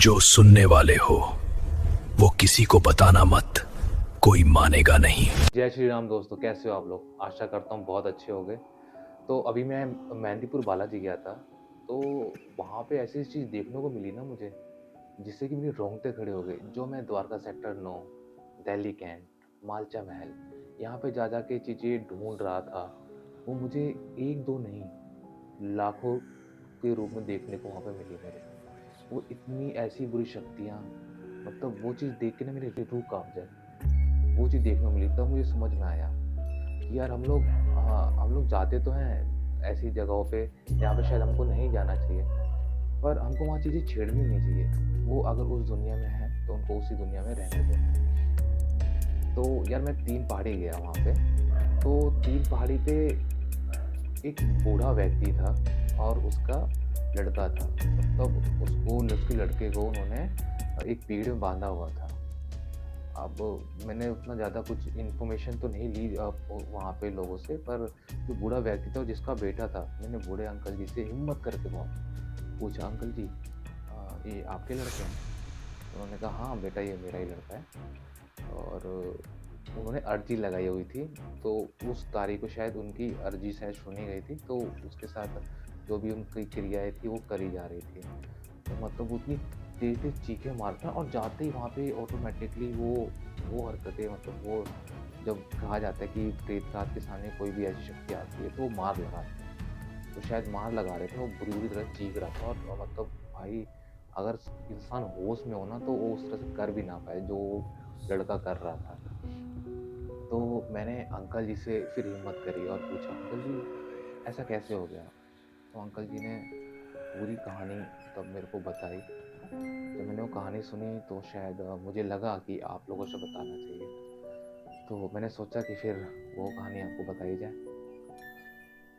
जो सुनने वाले हो वो किसी को बताना मत, कोई मानेगा नहीं। जय श्री राम दोस्तों, कैसे हो आप लोग? आशा करता हूँ बहुत अच्छे होंगे। तो अभी मैं मेहंदीपुर बालाजी गया था। तो वहाँ पे ऐसी चीज़ देखने को मिली ना मुझे, जिससे कि मेरे रोंगटे खड़े हो गए। जो मैं द्वारका सेक्टर 9, दिल्ली कैंट, मालचा महल, यहाँ पे जा जा के चीज़ें ढूंढ रहा था, वो मुझे एक दो नहीं, लाखों के रूप में देखने को वहाँ पे मिली मेरे। वो इतनी ऐसी बुरी शक्तियाँ, मतलब वो चीज़ देख के ना मेरी रूह कांप जाए। वो चीज़ देखने को मिली, तब मुझे समझ में आया कि यार हम लोग जाते तो हैं ऐसी जगहों पे जहाँ पे शायद हमको नहीं जाना चाहिए, पर हमको वहाँ चीज़ें छेड़नी नहीं चाहिए। वो अगर उस दुनिया में है तो उनको उसी दुनिया में रहने दो। तो यार मैं 3 पहाड़ी गया वहाँ पे। तो 3 पहाड़ी पे एक बूढ़ा व्यक्ति था और उसका लड़का था। मतलब उसके लड़के को उन्होंने एक पेड़ में बाँधा हुआ था। अब मैंने उतना ज़्यादा कुछ इन्फॉर्मेशन तो नहीं ली वहाँ पे लोगों से, पर जो बूढ़ा व्यक्ति था जिसका बेटा था, मैंने बूढ़े अंकल जी से हिम्मत करके बहुत पूछा, अंकल जी ये आपके लड़के हैं? तो उन्होंने कहा हाँ बेटा, ये मेरा ही लड़का है। और उन्होंने अर्जी लगाई हुई थी, तो उस तारीख को शायद उनकी अर्जी शायद सुनी गई थी, तो उसके साथ जो भी उनकी क्रियाएं थी वो करी जा रही थी। तो मतलब वो इतनी तेज-तेज चीखें मारता और जाते ही वहाँ पे ऑटोमैटिकली वो हरकतें, मतलब वो जब कहा जाता है कि प्रेत-रात के सामने कोई भी ऐसी शक्ति आती है तो वो मार लगाते हैं। तो शायद मार लगा रहे थे, वो बुरी-बुरी तरह चीख रहा था और मतलब भाई, अगर इंसान होश में हो ना तो वो उस तरह से कर भी ना पाए जो लड़का कर रहा था। तो मैंने अंकल जी से फिर हिम्मत करी और पूछा, अंकल जी ऐसा कैसे हो गया? तो अंकल जी ने पूरी कहानी तब मेरे को बताई। जब मैंने वो कहानी सुनी तो शायद मुझे लगा कि आप लोगों से बताना चाहिए। तो मैंने सोचा कि फिर वो कहानी आपको बताई जाए।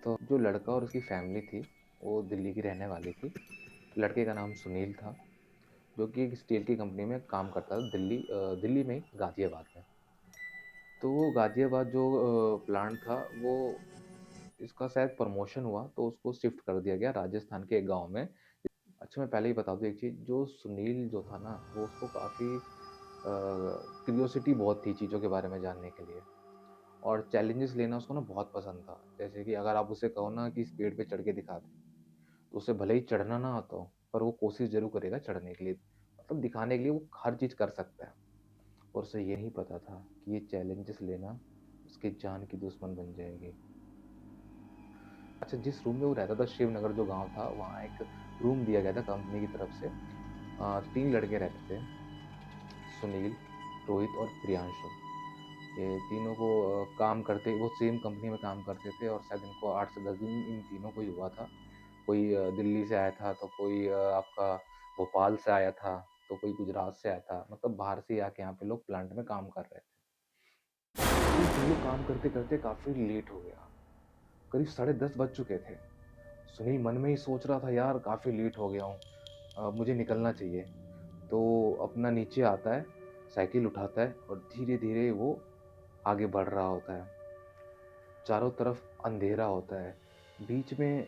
तो जो लड़का और उसकी फैमिली थी, वो दिल्ली की रहने वाली थी। लड़के का नाम सुनील था, जो कि एक स्टील की कंपनी में काम करता था दिल्ली में ही, गाज़ियाबाद में। तो वो गाज़ियाबाद जो प्लांट था, वो इसका शायद प्रमोशन हुआ तो उसको शिफ्ट कर दिया गया राजस्थान के एक गाँव में। अच्छा, मैं पहले ही बता दूँ एक चीज़, जो सुनील जो था ना, वो उसको काफ़ी क्यूरियोसिटी बहुत थी चीज़ों के बारे में जानने के लिए, और चैलेंजेस लेना उसको ना बहुत पसंद था। जैसे कि अगर आप उसे कहो ना कि इस पेड़ पे चढ़ के दिखा दे, तो उसे भले ही चढ़ना ना आता हो, पर वो कोशिश ज़रूर करेगा चढ़ने के लिए। मतलब दिखाने के लिए वो हर चीज़ कर सकता है, और उसे ये नहीं पता था कि ये चैलेंजेस लेना उसकी जान की दुश्मन बन जाएगी। अच्छा, जिस रूम में वो रहता था, शिवनगर जो गाँव था, वहाँ एक रूम दिया गया था कंपनी की तरफ से। 3 लड़के रहते थे, सुनील, रोहित और प्रियांशु। ये तीनों को काम करते, वो सेम कंपनी में काम करते थे, और शायद इनको 8 से 10 दिन इन तीनों को ही हुआ था। कोई दिल्ली से आया था, तो कोई आपका भोपाल से आया था, तो कोई गुजरात से आया था। मतलब बाहर से ही आके यहाँ पे लोग प्लांट में काम कर रहे थे। तो हम लोग काम करते-करते काफ़ी लेट हो गया। करीब 10:30 बज चुके थे। सुनील मन में ही सोच रहा था, यार काफ़ी लेट हो गया हूँ, मुझे निकलना चाहिए। तो अपना नीचे आता है, साइकिल उठाता है और धीरे-धीरे वो आगे बढ़ रहा होता है। चारों तरफ अंधेरा होता है। बीच में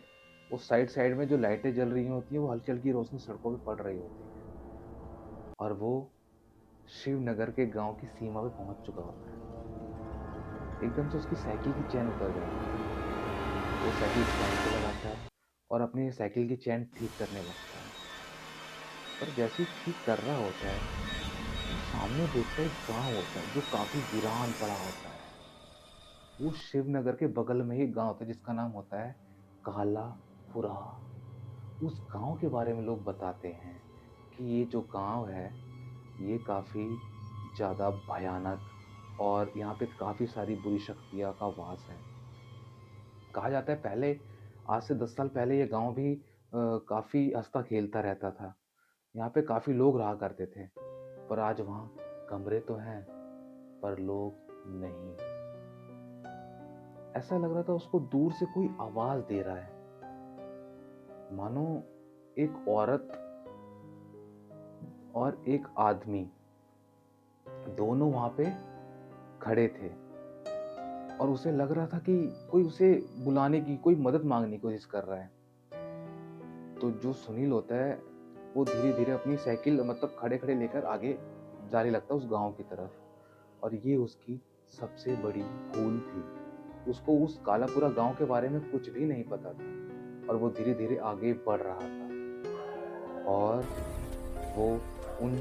वो साइड-साइड में जो लाइटें जल रही होती हैं, वो हल्की-हल्की रोशनी सड़कों पे पड़ रही होती है। और वो शिवनगर के गाँव की सीमा पे पहुँच चुका होता है। एकदम से उसकी साइकिल की चेन उतर जाती है। वो साइकिल स्टैंड पे लगाता है और अपनी साइकिल की चेन ठीक करने लगता है। पर जैसे ही ठीक कर रहा होता है, वो सामने देखता है, एक गाँव होता है जो काफ़ी वीरान पड़ा होता है। वो शिवनगर के बगल में ही गाँव था जिसका नाम होता है कालापुरा। उस गाँव के बारे में लोग बताते हैं कि ये जो गाँव है, ये काफ़ी ज़्यादा भयानक, और यहाँ पे काफ़ी सारी बुरी शक्तियाँ का वास है। कहा जाता है पहले, आज से 10 साल पहले ये गाँव भी काफ़ी हँसता-खेलता रहता था। यहाँ पे काफ़ी लोग रहा करते थे, पर आज वहाँ कमरे तो हैं, पर लोग नहीं। ऐसा लग रहा था उसको दूर से कोई आवाज़ दे रहा है, मानो एक औरत और एक आदमी दोनों वहाँ पे खड़े थे, और उसे लग रहा था कि कोई उसे बुलाने की, कोई मदद माँगने की कोशिश कर रहा है। तो जो सुनील होता है, वो धीरे-धीरे अपनी साइकिल मतलब खड़े-खड़े लेकर आगे जाने लगता है उस गाँव की तरफ और ये उसकी सबसे बड़ी भूल थी। उसको उस कालापुरा गाँव के बारे में कुछ भी नहीं पता था और वो धीरे-धीरे आगे बढ़ रहा था और वो उन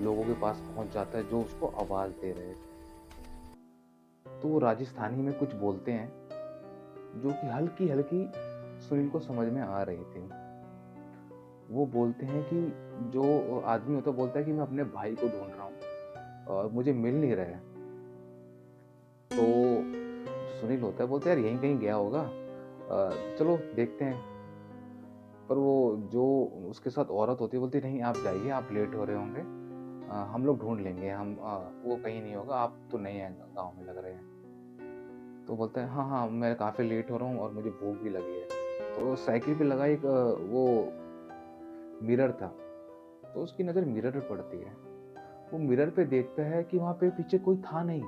लोगों के पास पहुँच जाता है जो उसको आवाज़ दे रहे थे। तो वो राजस्थानी में कुछ बोलते हैं जो कि हल्की-हल्की सुनील को समझ में आ रही थी। वो बोलते हैं कि जो आदमी होता है बोलता है कि मैं अपने भाई को ढूँढ रहा हूँ और मुझे मिल नहीं रहा है। तो जो सुनील होता है बोलता है यार यहीं कहीं गया होगा चलो देखते हैं। पर वो जो उसके साथ औरत होती है बोलती है नहीं आप जाइए आप लेट हो रहे होंगे हम लोग ढूँढ लेंगे वो कहीं नहीं होगा आप तो नए हैं गाँव में लग रहे हैं। तो बोलता है हाँ, हाँ मैं काफ़ी लेट हो रहा हूँ और मुझे भूख भी लगी है। तो साइकिल पे लगा एक वो मिरर था, तो उसकी नज़र मिरर पे पड़ती है। वो मिरर पे देखता है कि वहाँ पे पीछे कोई था नहीं,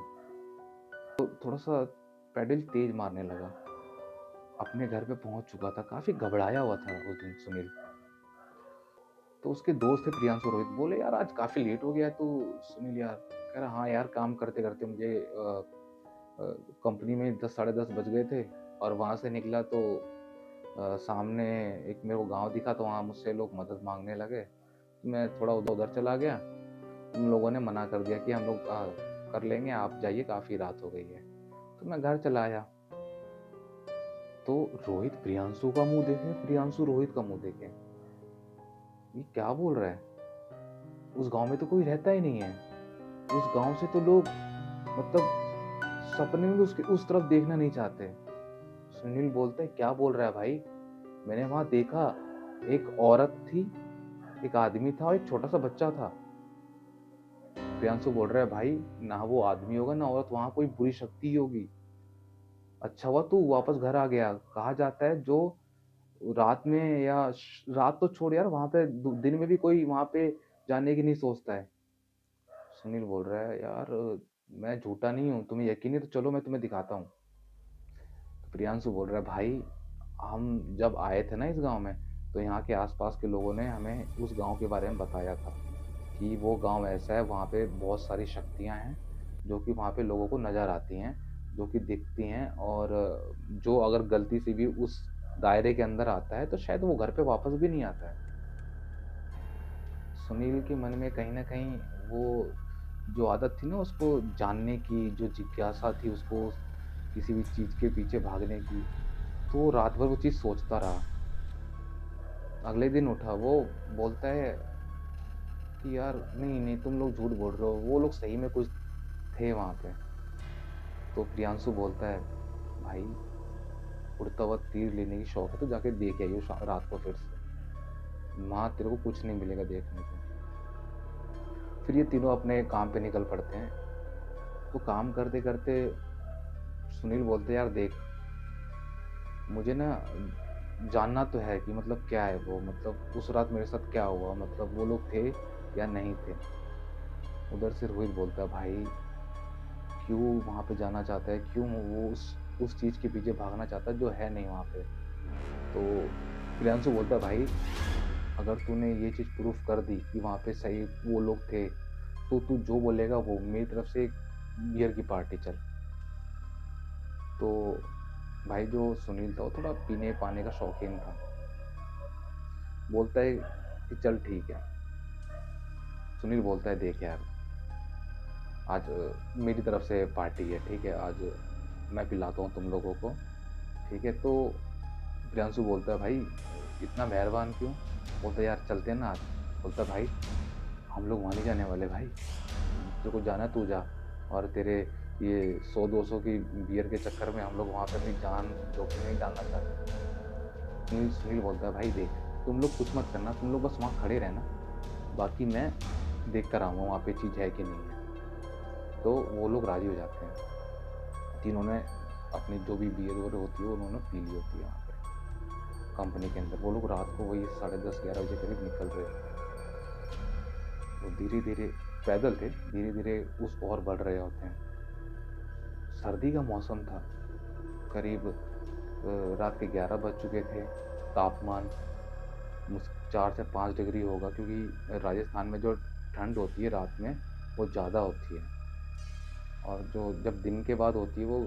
तो थोड़ा-सा पैडल तेज़ मारने लगा। अपने घर पे पहुँच चुका था, काफ़ी घबराया हुआ था उस दिन सुनील। तो उसके दोस्त थे प्रियांशु, रोहित बोले, "यार आज काफ़ी लेट हो गया है तू सुनील यार।" कह रहा, "हाँ यार काम करते-करते मुझे अ, कंपनी में 10 साढ़े 10 बज गए थे और वहाँ से निकला तो सामने एक मेरे को गाँव दिखा तो वहाँ मुझसे लोग मदद माँगने लगे। तो मैं थोड़ा उधर चला गया। उन लोगों ने मना कर दिया कि हम लोग कर लेंगे, आप जाइए काफ़ी रात हो गई है। तो मैं घर चला आया। तो रोहित प्रियांशु का मुँह देखे, प्रियांशु रोहित का मुँह देखे। ये क्या बोल रहा है? उस गाँव में तो कोई रहता ही नहीं है। उस गाँव से तो लोग मतलब सपने में भी उसके उस तरफ देखना नहीं चाहते। सुनील बोलता है, "क्या बोल रहा है भाई? मैंने वहाँ देखा, एक औरत थी, एक आदमी था और एक छोटा-सा बच्चा था।" प्रियांशु बोल रहा है, "भाई, ना वो आदमी होगा, ना औरत, वहाँ कोई बुरी शक्ति ही होगी। अच्छा हुआ तू वापस घर आ गया।" कहा जाता है जो रात में या रात तो छोड़ यार, वहाँ पे दिन में भी कोई वहाँ पे जाने की नहीं सोचता है। सुनील बोल रहा है, "यार, मैं झूठा नहीं हूँ, तुम्हें यकीन नहीं तो चलो मैं तुम्हें दिखाता हूँ।" तो प्रियांशु बोल रहा है, "भाई, हम जब आए थे ना इस गाँव में, तो यहाँ के आस-पास के लोगों ने हमें उस गाँव के बारे में बताया था कि वो गाँव ऐसा है, वहाँ पे बहुत सारी शक्तियाँ हैं, जो कि वहाँ पे लोगों को नज़र आती हैं, जो कि दिखती हैं और जो अगर गलती से भी उस दायरे के अंदर आता है, तो शायद वो घर पे वापस भी नहीं आता है।" सुनील के मन में कहीं न कहीं वो जो आदत थी ना उसको जानने की, जो जिज्ञासा थी उसको किसी भी चीज़ के पीछे भागने की, तो वो रात भर वो चीज़ सोचता रहा। अगले दिन उठा, वो बोलता है कि यार नहीं, नहीं तुम लोग झूठ बोल रहे हो, वो लोग सही में कुछ थे वहाँ पे। तो प्रियांशु बोलता है, "भाई, उड़ता हुआ तीर लेने की शौक है तो जाके देख आइयो रात को फिर से। वहाँ तेरे को कुछ नहीं मिलेगा देखने को।" फिर ये तीनों अपने काम पे निकल पड़ते हैं। तो काम करते-करते सुनील बोलते हैं, "यार देख, मुझे ना जानना तो है कि मतलब क्या है वो, मतलब उस रात मेरे साथ क्या हुआ, मतलब वो लोग थे या नहीं थे?" उधर से रोहित बोलता है, "भाई, क्यों वहाँ पे जाना चाहता है? क्यों वो उस चीज़ के पीछे भागना चाहता है जो है नहीं वहाँ पे?" तो प्रियांशु बोलता है, "भाई, अगर तूने ये चीज़ प्रूफ कर दी कि वहाँ पे सही वो लोग थे, तो तू जो बोलेगा वो मेरी तरफ से एक बियर की पार्टी चल।" तो भाई जो सुनील था वो थोड़ा पीने-पाने का शौकीन था। बोलता है कि चल ठीक है। सुनील बोलता है, "देख यार, आज मेरी तरफ से पार्टी है, ठीक है? आज मैं पिलाता हूँ तुम लोगों को, ठीक है?" तो प्रियांशु बोलता है, "भाई, इतना मेहरबान क्यों?" बोलता है, "यार चलते हैं ना आज।" बोलता है, "भाई, हम लोग वहाँ नहीं जाने वाले भाई। तेरे को जाना है तू जा और तेरे ये 100-200 की बियर के चक्कर में हम लोग वहाँ पे अपनी जान जोखिम नहीं डालना चाहते।" सुनील बोलता है, "भाई देख, तुम लोग कुछ मत करना, तुम लोग बस वहाँ खड़े रहना, बाकी मैं देख कर आऊँगा वहाँ पे चीज़ है कि नहीं है।" तो वो लोग राज़ी हो जाते हैं। तीनों ने अपनी जो भी बियर-वियर होती है उन्होंने पी ली होती है वहाँ पे कंपनी के अंदर। वो लोग रात को वही साढ़े 10-11 बजे करीब निकल रहे होते हैं। वो धीरे-धीरे पैदल थे, धीरे-धीरे उस ओर बढ़ रहे होते हैं। सर्दी का मौसम था, करीब रात के 11 बज चुके थे। तापमान 4 से 5 डिग्री होगा, क्योंकि राजस्थान में जो ठंड होती है रात में वो ज़्यादा होती है, और जो जब दिन के बाद होती है वो,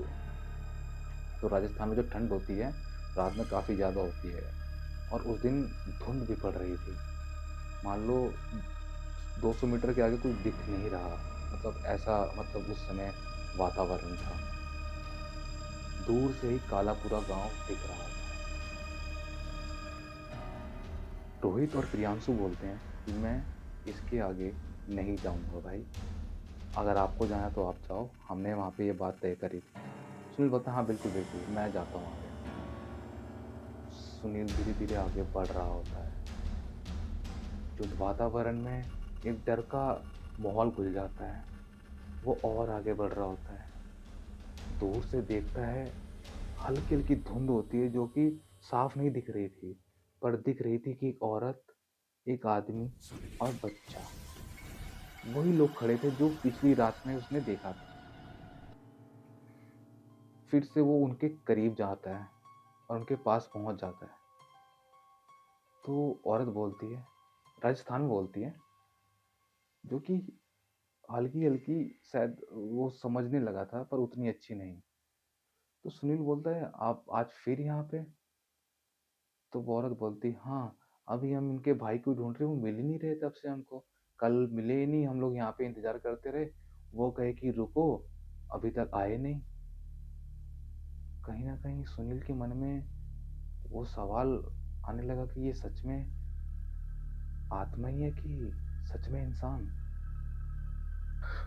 तो राजस्थान में जो ठंड होती है रात में काफ़ी ज़्यादा होती है। और उस दिन धुंध भी पड़ रही थी, मान लो 200 मीटर के आगे कुछ दिख नहीं रहा, मतलब ऐसा, मतलब उस समय वातावरण था। दूर से ही कालापुरा गांव दिख रहा था। रोहित और प्रियांशु बोलते हैं कि मैं इसके आगे नहीं जाऊंगा भाई, अगर आपको जाना तो आप जाओ, हमने वहाँ पे ये बात तय करी थी। सुनील बोलता है हाँ बिल्कुल बिल्कुल मैं जाता हूँ आगे। सुनील धीरे धीरे आगे बढ़ रहा होता है, जो वातावरण में एक डर का माहौल घुल जाता है, वो और आगे बढ़ रहा होता है। दूर से देखता है, हल्की हल्की धुंध होती है जो कि साफ नहीं दिख रही थी, पर दिख रही थी कि एक औरत, एक आदमी और बच्चा, वही लोग खड़े थे जो पिछली रात में उसने देखा था। फिर से वो उनके करीब जाता है और उनके पास पहुंच जाता है। तो औरत बोलती है, राजस्थान में बोलती है, जो कि हल्की हल्की, शायद वो समझने लगा था पर उतनी अच्छी नहीं। तो सुनील बोलता है आप आज फिर यहाँ पे? तो वो औरत बोलती, हाँ अभी हम इनके भाई को ढूंढ रहे, वो मिल ही नहीं रहे तब से हमको, कल मिले ही नहीं, हम लोग यहाँ पे इंतजार करते रहे, वो कहे कि रुको, अभी तक आए नहीं। कहीं ना कहीं सुनील के मन में वो सवाल आने लगा कि ये सच में आत्मा ही है कि सच में इंसान।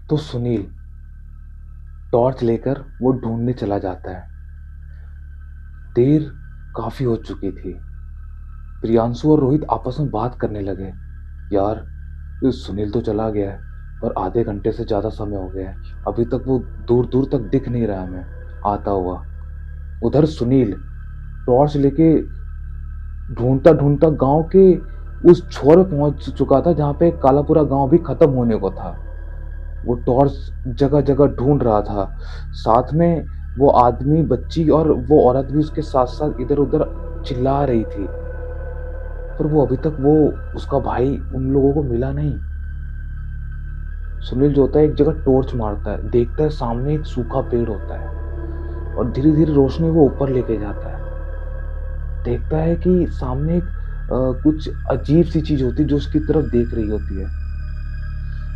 तो सुनील टॉर्च लेकर वो ढूंढने चला जाता है। देर काफी हो चुकी थी। प्रियांशु और रोहित आपस में बात करने लगे, यार ये सुनील तो चला गया है, पर आधे घंटे से ज्यादा समय हो गया है, अभी तक वो दूर दूर तक दिख नहीं रहा हमें आता हुआ। उधर सुनील टॉर्च लेके ढूंढता ढूंढता गांव के उस छोर पे पहुंच चुका था जहां पे कालापुरा गांव भी खत्म होने को था। वो टॉर्च जगह जगह ढूंढ रहा था, साथ में वो आदमी, बच्ची और वो औरत भी उसके साथ साथ इधर उधर चिल्ला रही थी, पर वो अभी तक वो उसका भाई उन लोगों को मिला नहीं। सुनील जो होता है एक जगह टॉर्च मारता है, देखता है सामने एक सूखा पेड़ होता है, और धीरे धीरे रोशनी वो ऊपर लेके जाता है। देखता है कि सामने एक कुछ अजीब सी चीज होती है जो उसकी तरफ देख रही होती है।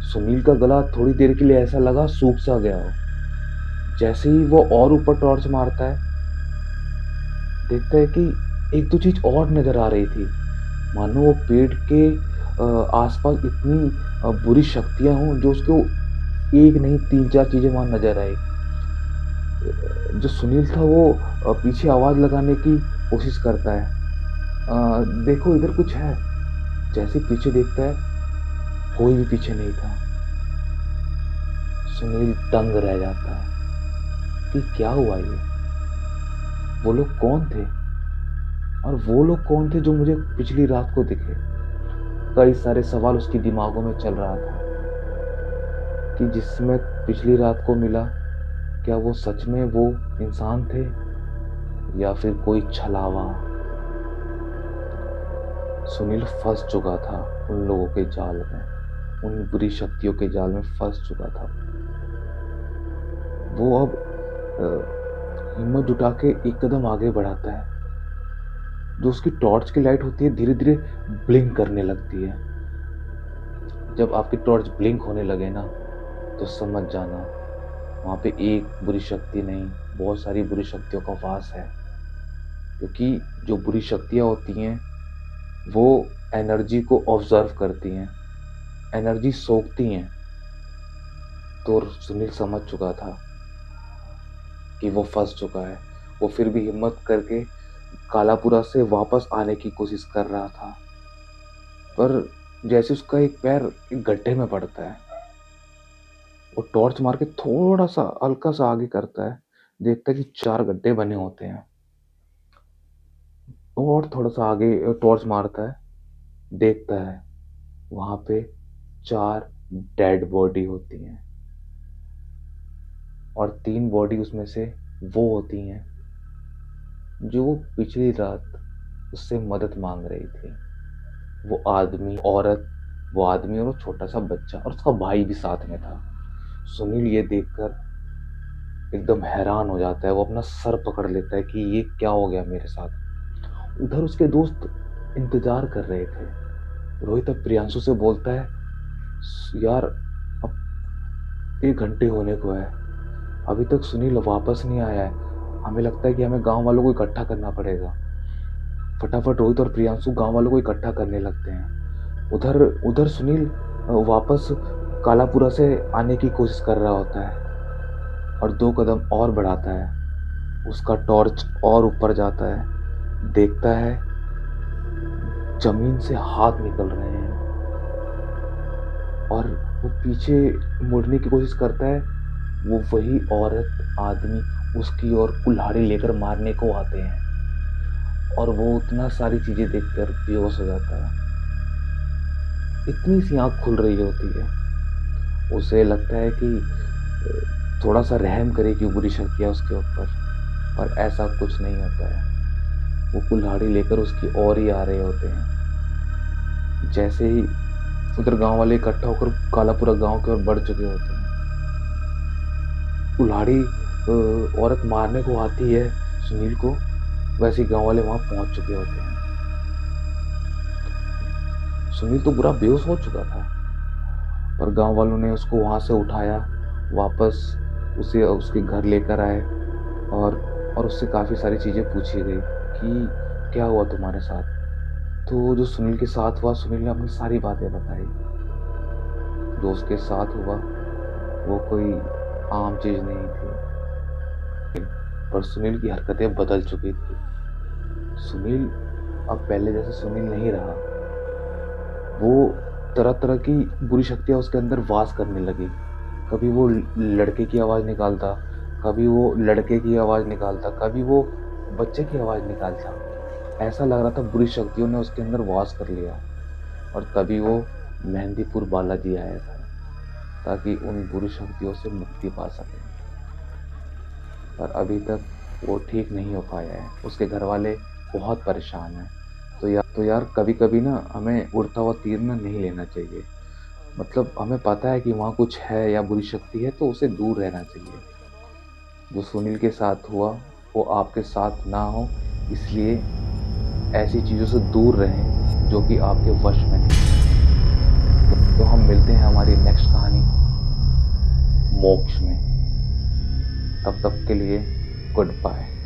सुनील का गला थोड़ी देर के लिए ऐसा लगा सूख सा गया हो। जैसे ही वो और ऊपर टॉर्च मारता है, देखता है कि एक दो चीज और नजर आ रही थी, मानो वो पेड़ के आसपास इतनी बुरी शक्तियां हों जो उसको एक नहीं तीन चार चीजें वहां नजर आई। जो सुनील था वो पीछे आवाज लगाने की कोशिश करता है, देखो इधर कुछ है। जैसे पीछे देखता है, कोई भी पीछे नहीं था। सुनील दंग रह जाता है कि क्या हुआ ये, वो लोग कौन थे, और वो लोग कौन थे जो मुझे पिछली रात को दिखे। कई सारे सवाल उसके दिमागों में चल रहा था कि जिसमें पिछली रात को मिला, क्या वो सच में वो इंसान थे या फिर कोई छलावा। सुनील फंस चुका था उन लोगों के जाल में, उन बुरी शक्तियों के जाल में फंस चुका था। वो अब हिम्मत जुटा के एक कदम आगे बढ़ाता है। जो उसकी टॉर्च की लाइट होती है धीरे धीरे ब्लिंक करने लगती है। जब आपकी टॉर्च ब्लिंक होने लगे ना, तो समझ जाना वहां पे एक बुरी शक्ति नहीं, बहुत सारी बुरी शक्तियों का वास है। क्योंकि जो बुरी शक्तियां होती हैं वो एनर्जी को ऑब्जर्व करती हैं, एनर्जी सोखती हैं। तो सुनील समझ चुका था कि वो फंस चुका है। वो फिर भी हिम्मत करके कालापुरा से वापस आने की कोशिश कर रहा था, पर जैसे उसका एक पैर एक गड्ढे में पड़ता है, वो टॉर्च मार के थोड़ा सा हल्का सा आगे करता है, देखता है कि चार गड्ढे बने होते हैं। और थोड़ा सा आगे टॉर्च मारता है, देखता है वहां पे चार डेड बॉडी होती हैं, और तीन बॉडी उसमें से वो होती हैं जो पिछली रात उससे मदद मांग रही थी। वो आदमी, औरत, वो आदमी और वो छोटा-सा बच्चा और उसका भाई भी साथ में था। सुनील ये देखकर एकदम हैरान हो जाता है, वो अपना सर पकड़ लेता है कि ये क्या हो गया मेरे साथ। उधर उसके दोस्त इंतज़ार कर रहे थे। रोहित अब प्रियांशु से बोलता है, यार अब 1 घंटे होने को है, अभी तक सुनील वापस नहीं आया है। हमें लगता है कि हमें गाँव वालों को इकट्ठा करना पड़ेगा। फटाफट रोहित और प्रियांशु गाँव वालों को इकट्ठा करने लगते हैं। उधर उधर सुनील वापस कालापुरा से आने की कोशिश कर रहा होता है और 2 कदम और बढ़ाता है। उसका टॉर्च और ऊपर जाता है, देखता है ज़मीन से हाथ निकल रहे हैं और वो पीछे मुड़ने की कोशिश करता है। वो वही औरत, आदमी उसकी ओर कुल्हाड़ी लेकर मारने को आते हैं और वो उतना सारी चीज़ें देखकर बेहोश हो जाता है। इतनी सी आँख खुल रही होती है। उसे लगता है कि थोड़ा-सा रहम करेगी बुरी शक्तियाँ उसके ऊपर, पर ऐसा कुछ नहीं होता है। वो कुल्हाड़ी लेकर उसकी ओर ही आ रहे होते हैं। जैसे ही उधर गाँव वाले इकट्ठा होकर कालापुरा गाँव की ओर बढ़ चुके होते हैं। कुल्हाड़ी औरत मारने को आती है सुनील को, वैसे ही गाँव वाले वहाँ पहुँच चुके होते हैं। सुनील तो पूरा बेहोश हो चुका था, पर गाँव वालों ने उसको वहाँ से उठाया, वापस उसे उसके घर लेकर आए और उससे काफ़ी सारी चीज़ें पूछी गई कि क्या हुआ तुम्हारे साथ? तो जो सुनील के साथ हुआ, सुनील ने अपनी सारी बातें बताई। जो उसके साथ हुआ, वो कोई आम चीज़ नहीं थी, पर सुनील की हरकतें बदल चुकी थी। सुनील अब पहले जैसा सुनील नहीं रहा। वो तरह-तरह की बुरी शक्तियाँ उसके अंदर वास करने लगी। कभी वो लड़के की आवाज़ निकालता, कभी वो लड़के की आवाज़ निकालता, कभी वो बच्चे की आवाज़ निकालता। ऐसा लग रहा था बुरी शक्तियों ने उसके अंदर वास कर लिया और तभी वो मेहंदीपुर बालाजी आया था, ताकि उन बुरी शक्तियों से मुक्ति पा सके। पर अभी तक वो ठीक नहीं हो पाया है। उसके घरवाले बहुत परेशान हैं। तो यार कभी-कभी ना हमें उड़ता हुआ तीर ना नहीं लेना चाहिए। मतलब हमें पता है कि वहाँ कुछ है या बुरी शक्ति है तो उसे दूर रहना चाहिए। जो सुनील के साथ हुआ वो आपके साथ ना हो, इसलिए ऐसी चीज़ों से दूर रहें जो कि आपके वश में नहीं। तो हम मिलते हैं हमारी नेक्स्ट कहानी मोक्ष में। तब तक के लिए गुड बाय।